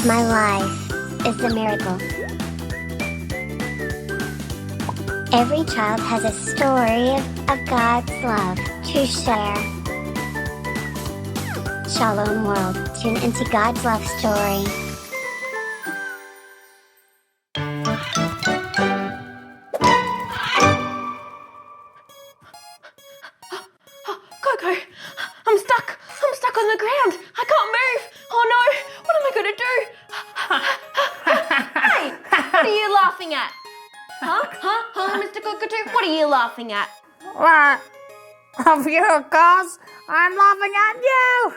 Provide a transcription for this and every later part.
My life is a miracle. Every child has a story of God's love to share. Shalom world, tune into God's love story. Koco, I'm stuck on the ground. I can't move. Oh no, what am I going to do? Hey, what are you laughing at? Huh, Mr. Cockatoo? What are you laughing at? What? Of you, of course. I'm laughing at you.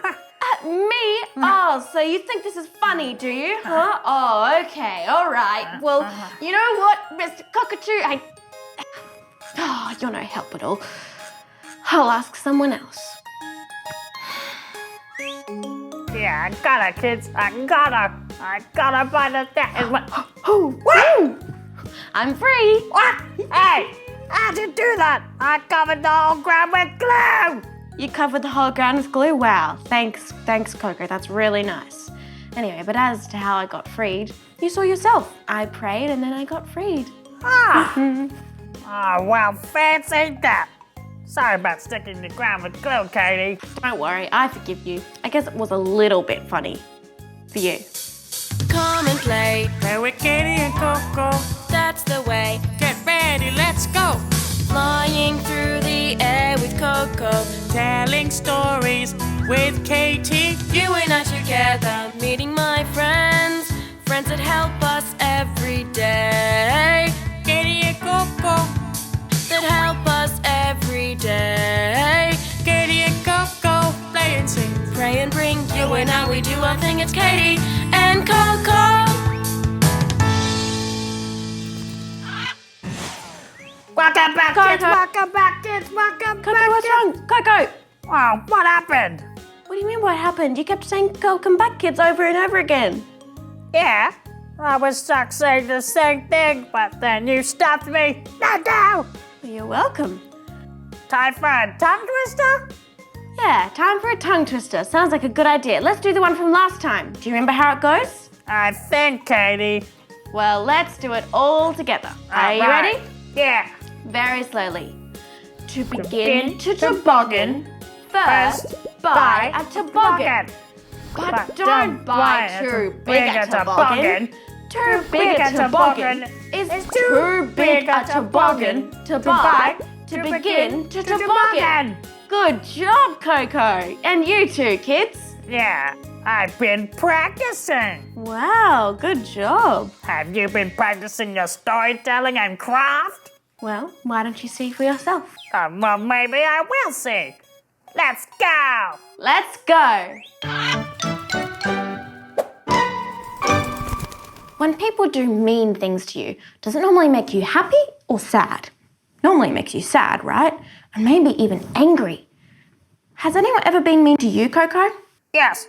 At me? Oh, so you think this is funny, do you? Huh? Oh, okay, all right. Well, you know what, Mr. Cockatoo? You're no help at all. I'll ask someone else. Yeah, I gotta, kids. I gotta find a Woo! I'm free. What? Hey, how'd you do that? I covered the whole ground with glue. You covered the whole ground with glue? Wow. Thanks, Koco. That's really nice. Anyway, but as to how I got freed, you saw yourself. I prayed and then I got freed. Oh, well, fancy that. Sorry about sticking the ground with glue, Katie. Don't worry, I forgive you. I guess it was a little bit funny for you. Come and play with Katie and Koco. that's the way. Get ready, let's go. Flying through the air with Coco, Telling stories with Katie. you and I together, meeting my friends that help us every day, Katie and Koco. that help us every day. Katie and Koco. Play and sing. Pray and bring you and I, we do our thing. It's Katie and Coco. Welcome back, Koco. kids. Welcome back, kids. Welcome Koco, back, what's kids. wrong? Koco! Wow, what happened? What do you mean what happened? You kept saying welcome back, kids, over and over again. Yeah, I was stuck saying the same thing, but then you stopped me. No. Well, you're welcome. Time for a tongue twister? Yeah, time for a tongue twister. Sounds like a good idea. Let's do the one from last time. Do you remember how it goes? I think, Katie. Well, let's do it all together. Are you Alright. ready? Yeah. Very slowly. To begin to toboggan, first buy buy a toboggan. But don't buy too big a toboggan. Too big a toboggan is too big a toboggan to buy to begin to toboggan. Good job, Koco. And you too, kids. Yeah, I've been practicing. Wow, good job. Have you been practicing your storytelling and craft? Well, why don't you see for yourself? Well, maybe I will see. Let's go. Let's go. When people do mean things to you, does it normally make you happy or sad? Normally it makes you sad, right? And maybe even angry. Has anyone ever been mean to you, Koco? Yes.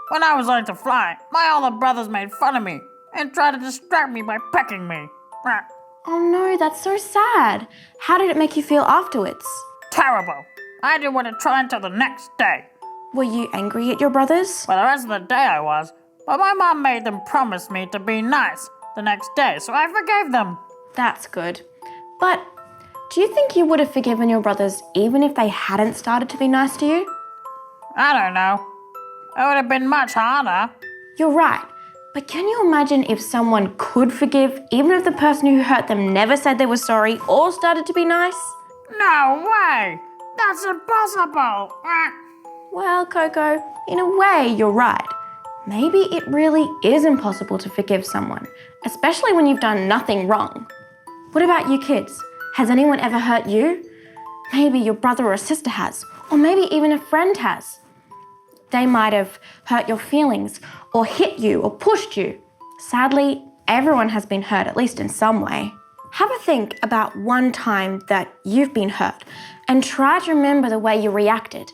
When I was learning to fly, my older brothers made fun of me and tried to distract me by pecking me. Oh no, that's so sad. How did it make you feel afterwards? Terrible. I didn't want to try until the next day. Were you angry at your brothers? For the rest of the day I was, but my mom made them promise me to be nice the next day, so I forgave them. That's good. But do you think you would have forgiven your brothers even if they hadn't started to be nice to you? I don't know. It would have been much harder. You're right. But can you imagine if someone could forgive even if the person who hurt them never said they were sorry or started to be nice? No way! That's impossible! Well, Koco, in a way, you're right. Maybe it really is impossible to forgive someone, especially when you've done nothing wrong. What about you kids? Has anyone ever hurt you? Maybe your brother or sister has, or maybe even a friend has. They might have hurt your feelings, or hit you, or pushed you. Sadly, everyone has been hurt, at least in some way. Have a think about one time that you've been hurt, and try to remember the way you reacted.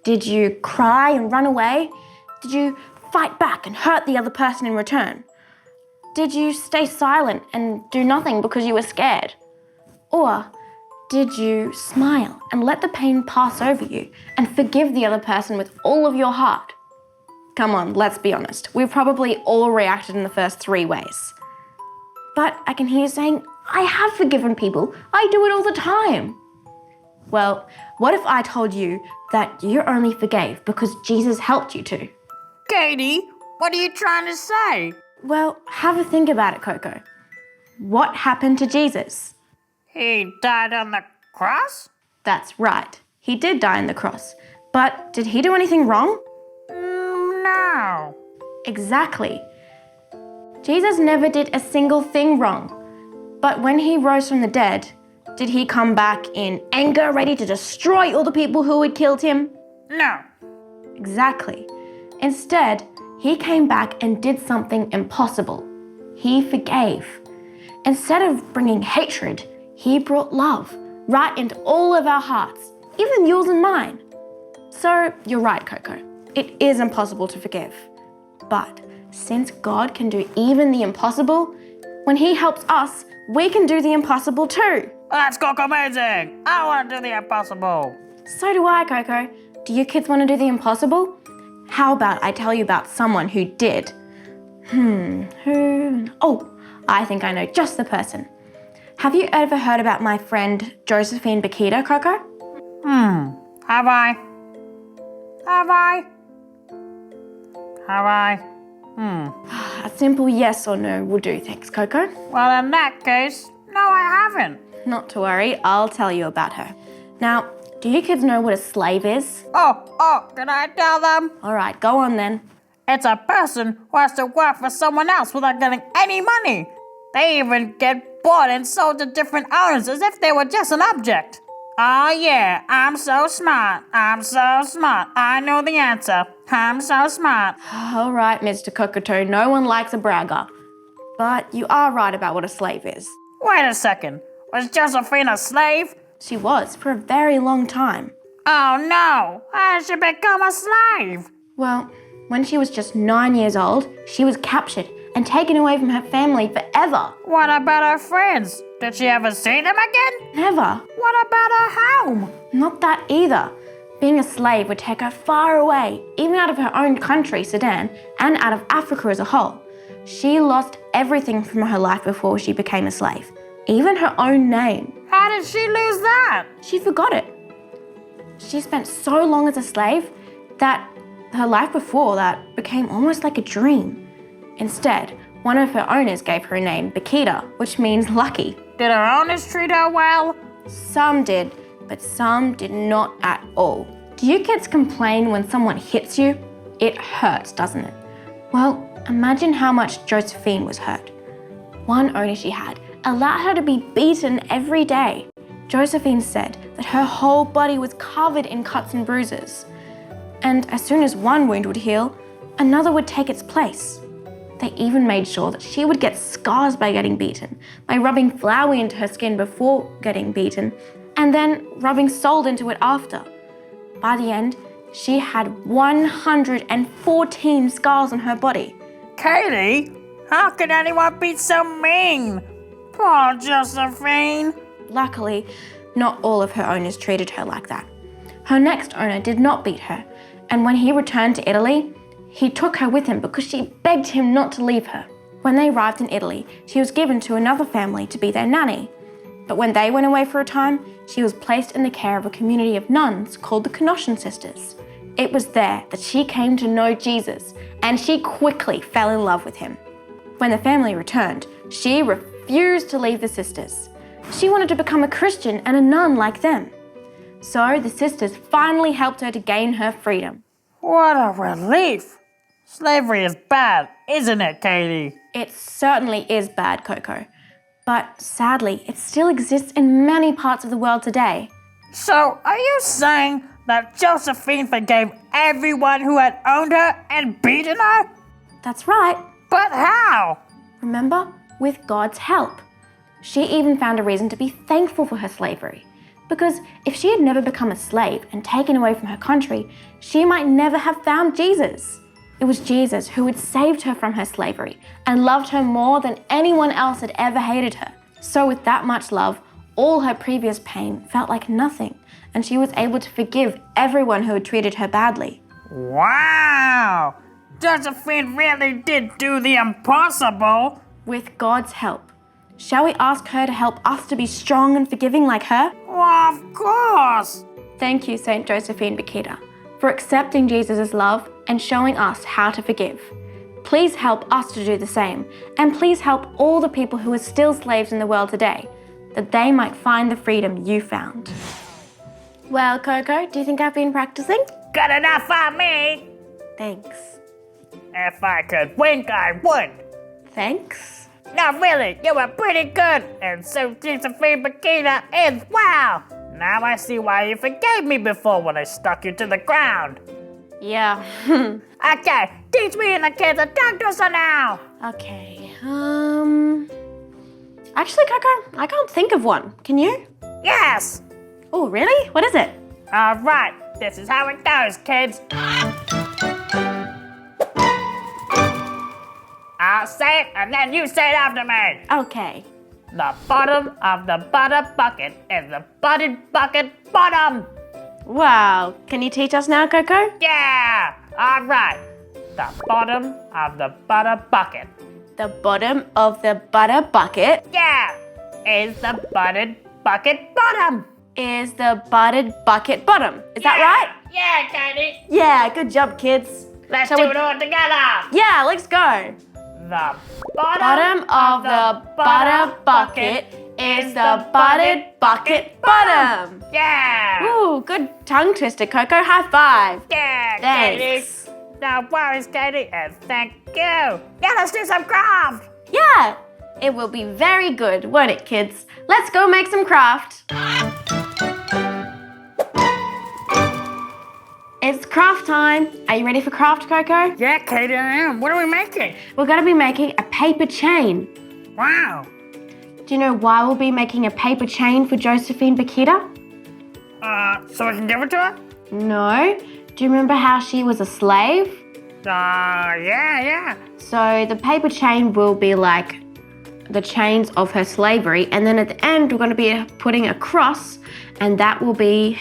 Did you cry and run away? Did you fight back and hurt the other person in return? Did you stay silent and do nothing because you were scared? Or did you smile and let the pain pass over you and forgive the other person with all of your heart? Come on, let's be honest. We've probably all reacted in the first 3 ways. But I can hear you saying, I have forgiven people. I do it all the time. Well, what if I told you that you only forgave because Jesus helped you to? Katie, what are you trying to say? Well, have a think about it, Koco. What happened to Jesus? He died on the cross? That's right. He did die on the cross. But did he do anything wrong? No. Exactly. Jesus never did a single thing wrong. But when he rose from the dead, did he come back in anger, ready to destroy all the people who had killed him? No. Exactly. Instead, he came back and did something impossible. He forgave. Instead of bringing hatred, he brought love right into all of our hearts, even yours and mine. So you're right, Koco. It is impossible to forgive. But since God can do even the impossible, when he helps us, we can do the impossible too. That's amazing. I want to do the impossible. So do I, Koco. Do you kids want to do the impossible? How about I tell you about someone who did? Who? Oh, I think I know just the person. Have you ever heard about my friend Josephine of Bakhita, Koco? Have I? A simple yes or no will do, thanks, Koco. Well, in that case, no, I haven't. Not to worry, I'll tell you about her. Now, do you kids know what a slave is? Oh, can I tell them? All right, go on then. It's a person who has to work for someone else without getting any money. They even get bought and sold to different owners as if they were just an object. Oh yeah, I'm so smart. I know the answer. I'm so smart. All right, Mr. Kokoto, no one likes a bragger. But you are right about what a slave is. Wait a second. Was Josephine a slave? She was for a very long time. Oh no, how did she become a slave? Well, when she was just 9 years old, she was captured and taken away from her family forever. What about her friends? Did she ever see them again? Never. What about her home? Not that either. Being a slave would take her far away, even out of her own country, Sudan, and out of Africa as a whole. She lost everything from her life before she became a slave, even her own name. How did she lose that? She forgot it. She spent so long as a slave that her life before that became almost like a dream. Instead, one of her owners gave her a name, Bakhita, which means lucky. Did her owners treat her well? Some did, but some did not at all. Do you kids complain when someone hits you? It hurts, doesn't it? Well, imagine how much Josephine was hurt. One owner she had allowed her to be beaten every day. Josephine said that her whole body was covered in cuts and bruises. And as soon as one wound would heal, another would take its place. They even made sure that she would get scars by getting beaten, by rubbing flour into her skin before getting beaten, and then rubbing salt into it after. By the end, she had 114 scars on her body. Katie, how could anyone be so mean? Poor Josephine. Luckily, not all of her owners treated her like that. Her next owner did not beat her, and when he returned to Italy, he took her with him because she begged him not to leave her. When they arrived in Italy, she was given to another family to be their nanny. But when they went away for a time, she was placed in the care of a community of nuns called the Canossian Sisters. It was there that she came to know Jesus, and she quickly fell in love with him. When the family returned, she refused to leave the sisters. She wanted to become a Christian and a nun like them. So the sisters finally helped her to gain her freedom. What a relief. Slavery is bad, isn't it, Katie? It certainly is bad, Koco. But sadly, it still exists in many parts of the world today. So, are you saying that Josephine forgave everyone who had owned her and beaten her? That's right. But how? Remember? With God's help. She even found a reason to be thankful for her slavery. Because if she had never become a slave and taken away from her country, she might never have found Jesus. It was Jesus who had saved her from her slavery and loved her more than anyone else had ever hated her. So with that much love, all her previous pain felt like nothing, and she was able to forgive everyone who had treated her badly. Wow! Josephine really did do the impossible. With God's help. Shall we ask her to help us to be strong and forgiving like her? Well, of course. Thank you, St. Josephine Bakhita, for accepting Jesus' love and showing us how to forgive. Please help us to do the same, and please help all the people who are still slaves in the world today, that they might find the freedom you found. Well, Koco, do you think I've been practicing? Good enough for me. Thanks. If I could wink, I would. Thanks. No, really, you were pretty good. And so Josephine Bakhita is wow. Now I see why you forgave me before when I stuck you to the ground. Yeah. Okay, teach me and the kids a tongue twister now. Okay, actually, Koco, I can't think of one. Can you? Yes. Oh, really? What is it? All right, this is how it goes, kids. I'll say it, and then you say it after me. Okay. The bottom of the butter bucket is the buttered bucket bottom. Wow. Can you teach us now, Koco? Yeah. All right. The bottom of the butter bucket. The bottom of the butter bucket Yeah. Is the buttered bucket bottom. is the buttered bucket bottom. Is that right? Yeah, Katie. Yeah, good job, kids. Let's Shall do we- it all together. Yeah, let's go. The Bottom of the butter bucket is the buttered bucket bottom. Yeah. Ooh, good tongue twister, Koco. High five. Yeah, Thanks. Katie. No worries, Katie, and thank you. Yeah, let's do some craft. Yeah, it will be very good, won't it, kids? Let's go make some craft. It's craft time. Are you ready for craft, Koco? Yeah, Katie, I am. What are we making? We're going to be making a paper chain. Wow. Do you know why we'll be making a paper chain for Josephine Bakhita? So we can give it to her? No. Do you remember how she was a slave? Yeah. So the paper chain will be like the chains of her slavery, and then at the end we're going to be putting a cross, and that will be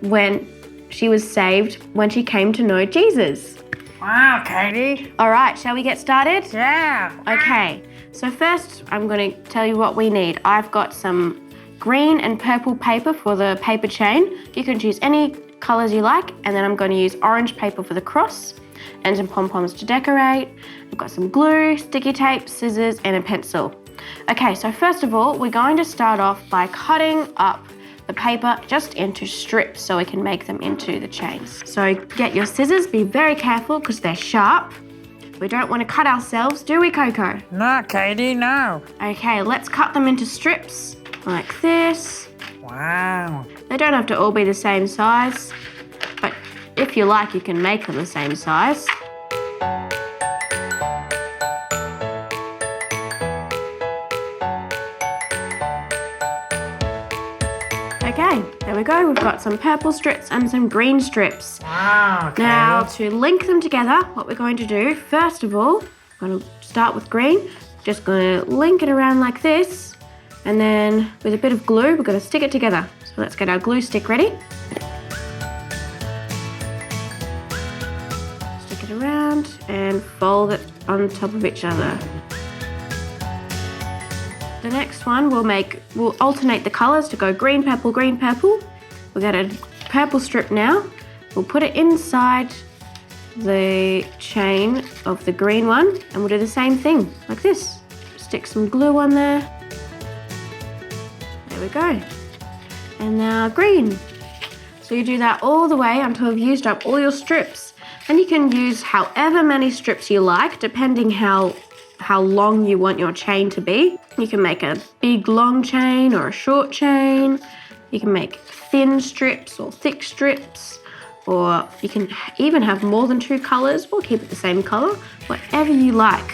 when she was saved, when she came to know Jesus. Wow, Katie. All right, shall we get started? Yeah. Okay, so first I'm going to tell you what we need. I've got some green and purple paper for the paper chain. You can choose any colours you like, and then I'm going to use orange paper for the cross and some pom-poms to decorate. I've got some glue, sticky tape, scissors and a pencil. Okay, so first of all, we're going to start off by cutting up the paper just into strips so we can make them into the chains. So get your scissors, be very careful because they're sharp. We don't want to cut ourselves, do we, Koco? No, Katie, no. Okay, let's cut them into strips like this. Wow. They don't have to all be the same size, but if you like, you can make them the same size. Okay, there we go. We've got some purple strips and some green strips. Wow, Katie. Now, to link them together, what we're going to do, first of all, I'm going to start with green. Just going to link it around like this. And then with a bit of glue, we're going to stick it together. So let's get our glue stick ready. Stick it around and fold it on top of each other. The next one we'll alternate the colours to go green, purple, green, purple. We'll get a purple strip now. We'll put it inside the chain of the green one and we'll do the same thing like this. Stick some glue on there. There we go. And now green. So you do that all the way until you've used up all your strips. And you can use however many strips you like, depending how long you want your chain to be. You can make a big long chain or a short chain. You can make thin strips or thick strips, or you can even have more than 2 colours or keep it the same colour, whatever you like.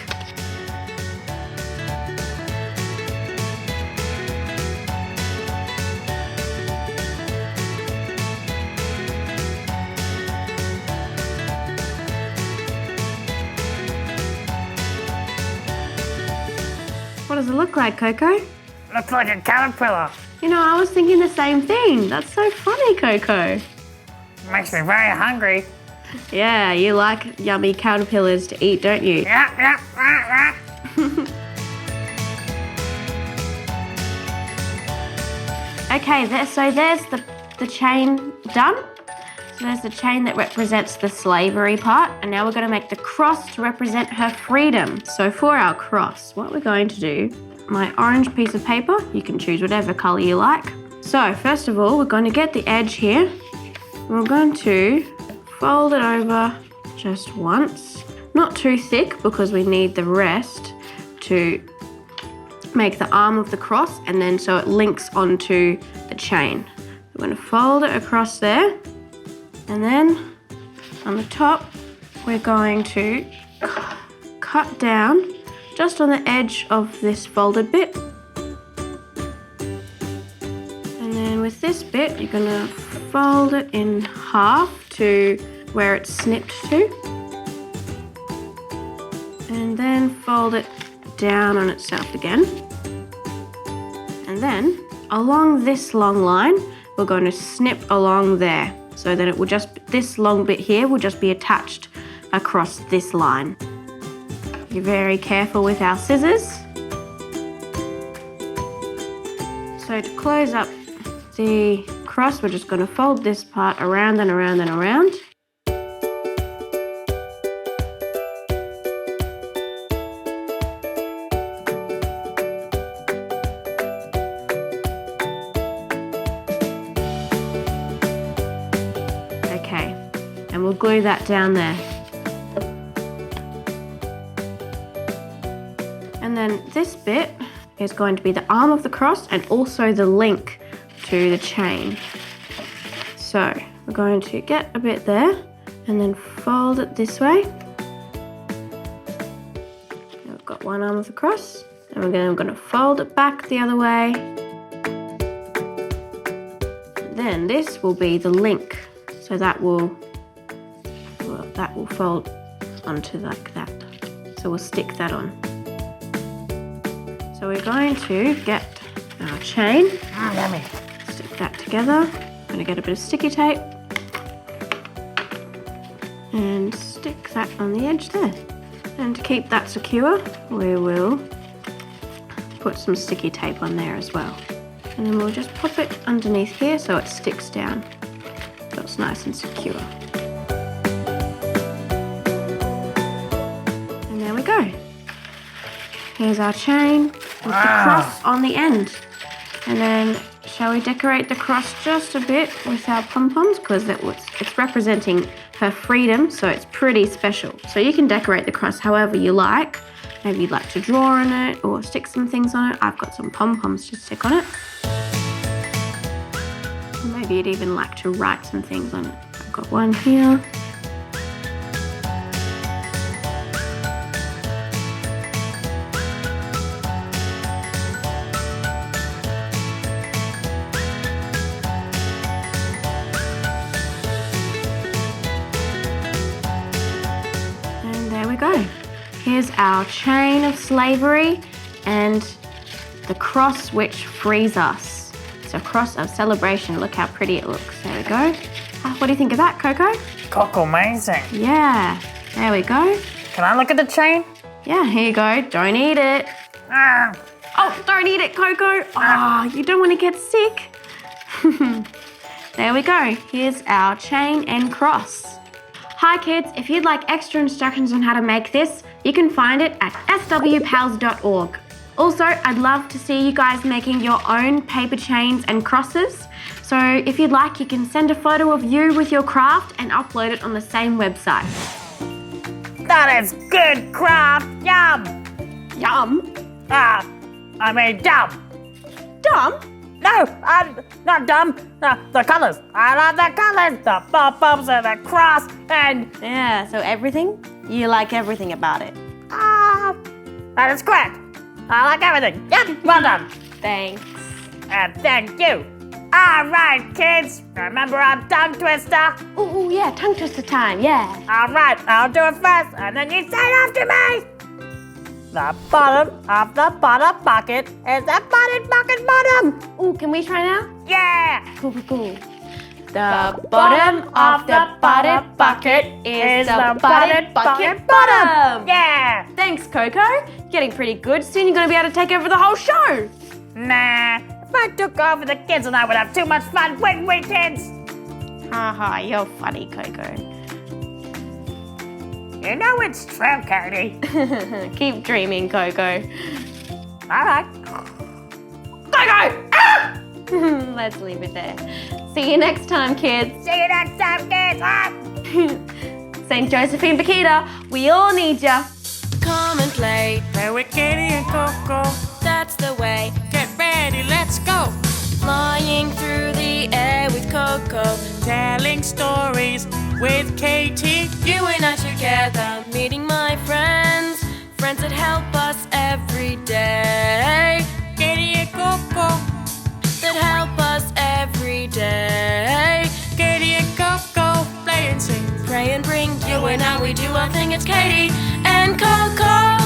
What does it look like, Koco? Looks like a caterpillar. You know, I was thinking the same thing. That's so funny, Koco. Makes me very hungry. Yeah, you like yummy caterpillars to eat, don't you? Yeah. Okay, so there's the chain done. So there's the chain that represents the slavery part, and now we're going to make the cross to represent her freedom. So for our cross, what we're going to do, my orange piece of paper, you can choose whatever colour you like. So first of all, we're going to get the edge here. We're going to fold it over just once. Not too thick because we need the rest to make the arm of the cross, and then so it links onto the chain. We're going to fold it across there, and then on the top we're going to cut down just on the edge of this folded bit. And then with this bit you're going to fold it in half to where it's snipped to, and then fold it down on itself again. And then along this long line we're going to snip along there, so that it will just, this long bit here will just be attached across this line. Be very careful with our scissors. So to close up the cross, we're just going to fold this part around and around and around. And we'll glue that down there. And then this bit is going to be the arm of the cross and also the link to the chain. So we're going to get a bit there and then fold it this way. We've got one arm of the cross, and we're going to fold it back the other way. And then this will be the link, so that will fold onto like that. So we'll stick that on. So we're going to get our chain, stick that together. I'm going to get a bit of sticky tape and stick that on the edge there. And to keep that secure, we will put some sticky tape on there as well. And then we'll just pop it underneath here so it sticks down, so it's nice and secure. Go. Here's our chain with the cross on the end. And then shall we decorate the cross just a bit with our pom-poms, because it's representing her freedom, so it's pretty special. So you can decorate the cross however you like. Maybe you'd like to draw on it or stick some things on it. I've got some pom-poms to stick on it. Or maybe you'd even like to write some things on it. I've got one here. Go. Here's our chain of slavery and the cross which frees us. It's a cross of celebration. Look how pretty it looks. There we go. What do you think of that, Coco? Coco, amazing. Yeah, there we go. Can I look at the chain? Yeah, here you go. Don't eat it. Oh, don't eat it, Coco. Oh, you don't want to get sick. There we go. Here's our chain and cross. Hi kids, if you'd like extra instructions on how to make this, you can find it at swpals.org. Also, I'd love to see you guys making your own paper chains and crosses. So if you'd like, you can send a photo of you with your craft and upload it on the same website. That is good craft. Yum. Yum? I mean dumb. Dumb? No, I'm not dumb. The colours. I love the colours. The pom-poms and the cross and... Yeah, so everything? You like everything about it? That is correct. I like everything. Yep, well done. Thanks. And thank you. All right, kids. Remember our tongue twister? Oh, yeah, tongue twister time, yeah. All right, I'll do it first, and then you say it after me. The bottom of the bottom bucket is the bottom bucket bottom. Oh, can we try now? Yeah. Cool. The bottom of the butted bucket is the butted bucket bottom. Yeah! Thanks, Koco. Getting pretty good. Soon you're going to be able to take over the whole show. Nah, if I took over, the kids and I would have too much fun. Wait, kids! Haha, you're funny, Koco. You know it's true, Katie. Keep dreaming, Koco. All right. Koco! Ah! Let's leave it there. See you next time, kids. See you next time, kids. Ah! St. Josephine of Bakhita, we all need ya. Come and play, Play with Katie and Koco. that's the way. Get ready, let's go. Flying through the air with Koco. Telling stories with Katie. You and I together, meeting my friends. Friends that help us every day. Katie and Koco. That help us every day. Katie and Koco. Play and sing. Pray and bring you and I, we do our thing. It's Katie and Koco.